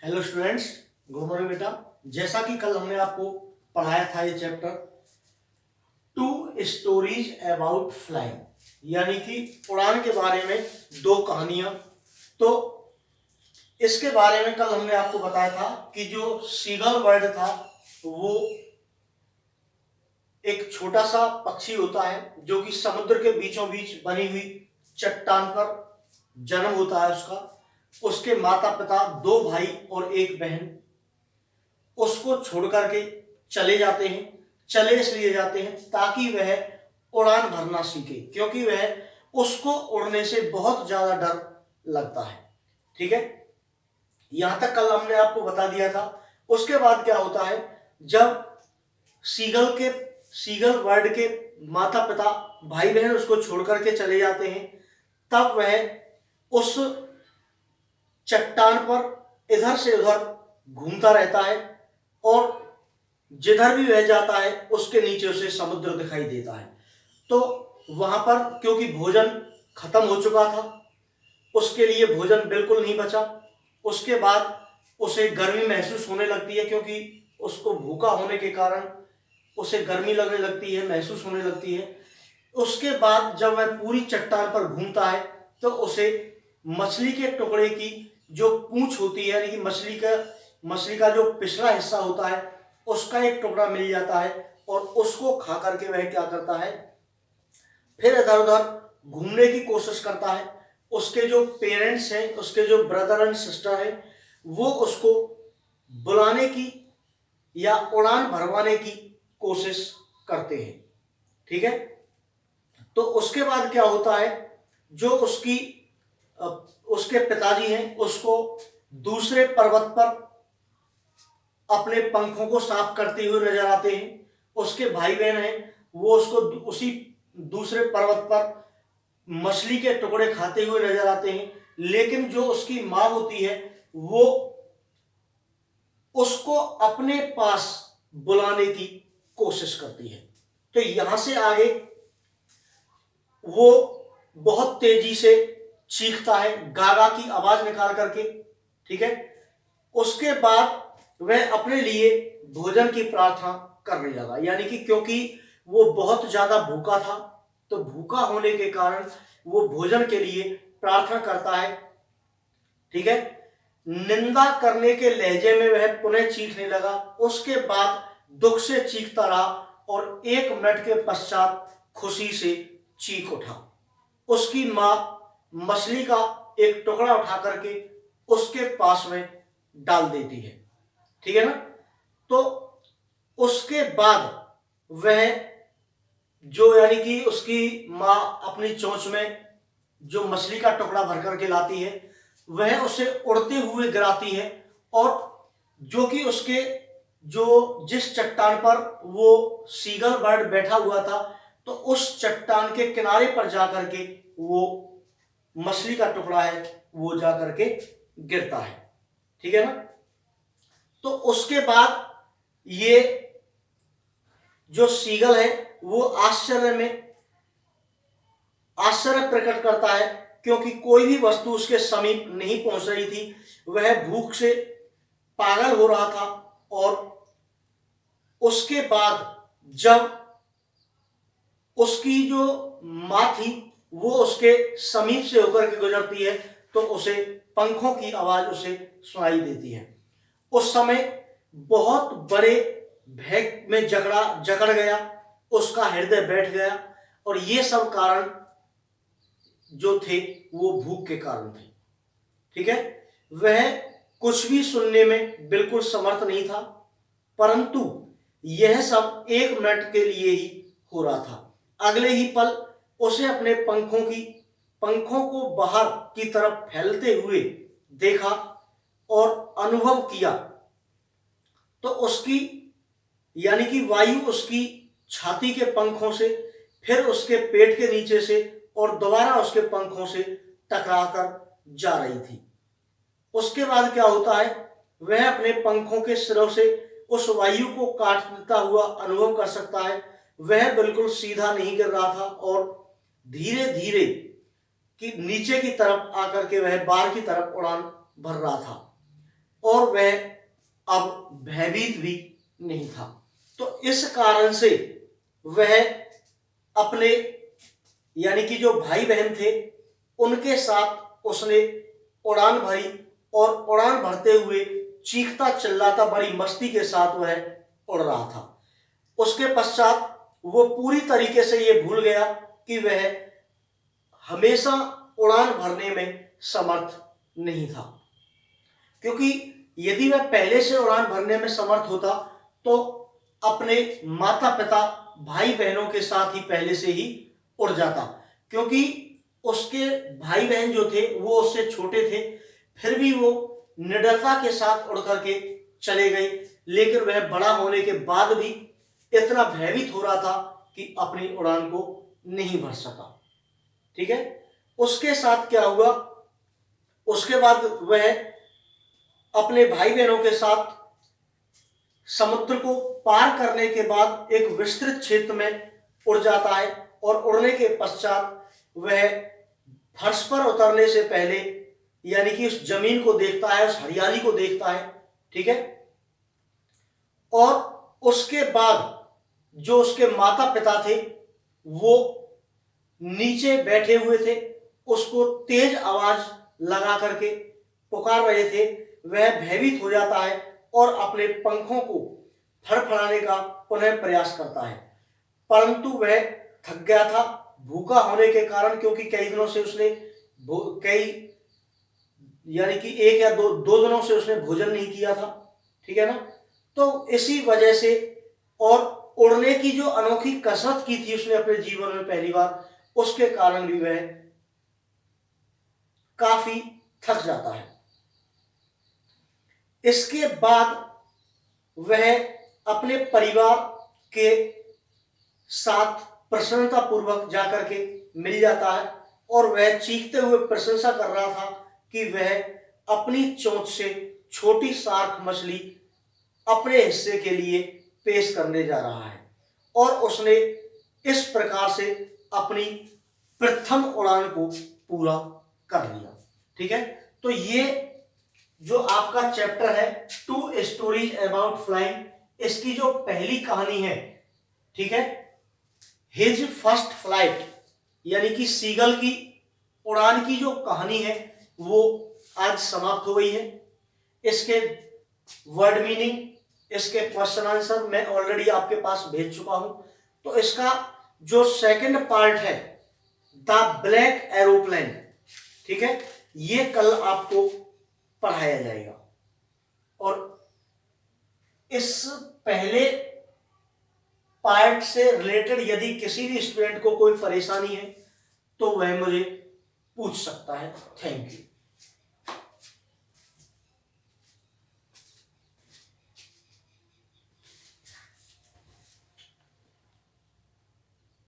Hello students, good morning बेटा। जैसा कि कल हमने आपको पढ़ाया था ये chapter two stories about flying, यानी कि उड़ान के बारे में दो कहानियां। तो इसके बारे में कल हमने आपको बताया था कि जो सीगल बर्ड था वो एक छोटा सा पक्षी होता है जो कि समुद्र के बीचों बीच बनी हुई चट्टान पर जन्म होता है उसका। उसके माता पिता, दो भाई और एक बहन उसको छोड़ करके चले जाते हैं। चले इसलिए जाते हैं ताकि वह उड़ान भरना सीखे, क्योंकि वह उसको उड़ने से बहुत ज्यादा डर लगता है। ठीक है, यहां तक कल हमने आपको बता दिया था। उसके बाद क्या होता है, जब सीगल बर्ड के माता पिता, भाई बहन उसको छोड़ करके चले जाते हैं, तब वह उस चट्टान पर इधर से उधर घूमता रहता है और जिधर भी वह जाता है उसके नीचे उसे समुद्र दिखाई देता है। तो वहां पर क्योंकि भोजन खत्म हो चुका था, उसके लिए भोजन बिल्कुल नहीं बचा। उसके बाद उसे गर्मी महसूस होने लगती है, क्योंकि उसको भूखा होने के कारण उसे गर्मी लगने लगती है, महसूस होने लगती है। उसके बाद जब वह पूरी चट्टान पर घूमता है तो उसे मछली के टुकड़े की जो पूंछ होती है, यानी कि मछली का जो पिछला हिस्सा होता है उसका एक टुकड़ा मिल जाता है और उसको खा करके वह क्या करता है, फिर इधर उधर घूमने की कोशिश करता है। उसके जो पेरेंट्स हैं, उसके जो ब्रदर एंड सिस्टर हैं, वो उसको बुलाने की या उड़ान भरवाने की कोशिश करते हैं। ठीक है, तो उसके बाद क्या होता है, जो उसके पिताजी हैं उसको दूसरे पर्वत पर अपने पंखों को साफ करते हुए नजर आते हैं। उसके भाई बहन हैं, वो उसको उसी दूसरे पर्वत पर मछली के टुकड़े खाते हुए नजर आते हैं। लेकिन जो उसकी माँ होती है वो उसको अपने पास बुलाने की कोशिश करती है। तो यहां से आगे वो बहुत तेजी से चीखता है, गागा की आवाज निकाल करके। ठीक है, उसके बाद वह अपने लिए भोजन की प्रार्थना करने लगा, यानी कि क्योंकि वो बहुत ज्यादा भूखा था, तो भूखा होने के कारण वो भोजन के लिए प्रार्थना करता है। ठीक है, निंदा करने के लहजे में वह पुनः चीखने लगा। उसके बाद दुख से चीखता रहा और 1 मिनट के पश्चात खुशी से चीख उठा। उसकी मां मछली का एक टुकड़ा उठा करके उसके पास में डाल देती है। ठीक है ना। तो उसके बाद वह जो, यानी कि उसकी मां अपनी चोंच में जो मछली का टुकड़ा भर करके लाती है, वह उसे उड़ते हुए गिराती है और जो कि उसके जो जिस चट्टान पर वो सीगल बर्ड बैठा हुआ था, तो उस चट्टान के किनारे पर जाकर के वो मछली का टुकड़ा है वो जाकर के गिरता है। ठीक है ना। तो उसके बाद ये जो सीगल है वो आश्चर्य प्रकट करता है, क्योंकि कोई भी वस्तु उसके समीप नहीं पहुंच रही थी। वह भूख से पागल हो रहा था। और उसके बाद जब उसकी जो मां थी वो उसके समीप से होकर के गुजरती है, तो उसे पंखों की आवाज उसे सुनाई देती है। उस समय बहुत बड़े भय में जकड़ गया, उसका हृदय बैठ गया। और ये सब कारण जो थे वो भूख के कारण थे। ठीक है, वह कुछ भी सुनने में बिल्कुल समर्थ नहीं था, परंतु यह सब 1 मिनट के लिए ही हो रहा था। अगले ही पल उसे अपने पंखों को बाहर की तरफ फैलते हुए देखा और अनुभव किया। तो उसकी, यानी कि वायु उसकी छाती के पंखों से, फिर उसके पेट के नीचे से और दोबारा उसके पंखों से टकराकर जा रही थी। उसके बाद क्या होता है, वह अपने पंखों के सिरों से उस वायु को काटता हुआ अनुभव कर सकता है। वह बिल्कुल सीधा नहीं गिर रहा था और धीरे धीरे कि नीचे की तरफ आकर के वह बाहर की तरफ उड़ान भर रहा था। और वह अब भयभीत भी नहीं था। तो इस कारण से वह अपने यानी कि जो भाई बहन थे उनके साथ उसने उड़ान भरी, और उड़ान भरते हुए चीखता चिल्लाता बड़ी मस्ती के साथ वह उड़ रहा था। उसके पश्चात वो पूरी तरीके से ये भूल गया कि वह हमेशा उड़ान भरने में समर्थ नहीं था, क्योंकि यदि वह पहले से उड़ान भरने में समर्थ होता तो अपने माता पिता भाई बहनों के साथ ही पहले से ही उड़ जाता, क्योंकि उसके भाई बहन जो थे वो उससे छोटे थे, फिर भी वो निडरता के साथ उड़ करके चले गए। लेकिन वह बड़ा होने के बाद भी इतना भयभीत हो रहा था कि अपनी उड़ान को नहीं भर सका। ठीक है, उसके साथ क्या हुआ, उसके बाद वह अपने भाई बहनों के साथ समुद्र को पार करने के बाद एक विस्तृत क्षेत्र में उड़ जाता है, और उड़ने के पश्चात वह फर्श पर उतरने से पहले यानी कि उस जमीन को देखता है, उस हरियाली को देखता है। ठीक है, और उसके बाद जो उसके माता पिता थे वो नीचे बैठे हुए थे, उसको तेज आवाज लगा करके पुकार रहे थे। वह भयभीत हो जाता है और अपने पंखों को फड़फड़ाने का पुनः प्रयास करता है, परंतु वह थक गया था भूखा होने के कारण, क्योंकि कई दिनों से उसने कई यानी कि एक या दो दिनों से उसने भोजन नहीं किया था। ठीक है ना, तो इसी वजह से, और उड़ने की जो अनोखी कसरत की थी उसने अपने जीवन में पहली बार, उसके कारण भी वह काफी थक जाता है। इसके बाद वह अपने परिवार के साथ प्रसन्नता पूर्वक जाकर के मिल जाता है, और वह चीखते हुए प्रशंसा कर रहा था कि वह अपनी चोंच से छोटी शार्क मछली अपने हिस्से के लिए पेश करने जा रहा है, और उसने इस प्रकार से अपनी प्रथम उड़ान को पूरा कर लिया। ठीक है, तो ये जो आपका चैप्टर है 2 स्टोरीज अबाउट फ्लाइंग, इसकी जो पहली कहानी है, ठीक है, हिज फर्स्ट फ्लाइट यानी कि सीगल की उड़ान की जो कहानी है वो आज समाप्त हो गई है। इसके वर्ड मीनिंग, इसके क्वेश्चन आंसर मैं ऑलरेडी आपके पास भेज चुका हूं। तो इसका जो सेकंड पार्ट है द ब्लैक एरोप्लेन, ठीक है, ये कल आपको पढ़ाया जाएगा। और इस पहले पार्ट से रिलेटेड यदि किसी भी स्टूडेंट को कोई परेशानी है तो वह मुझे पूछ सकता है। Thank you.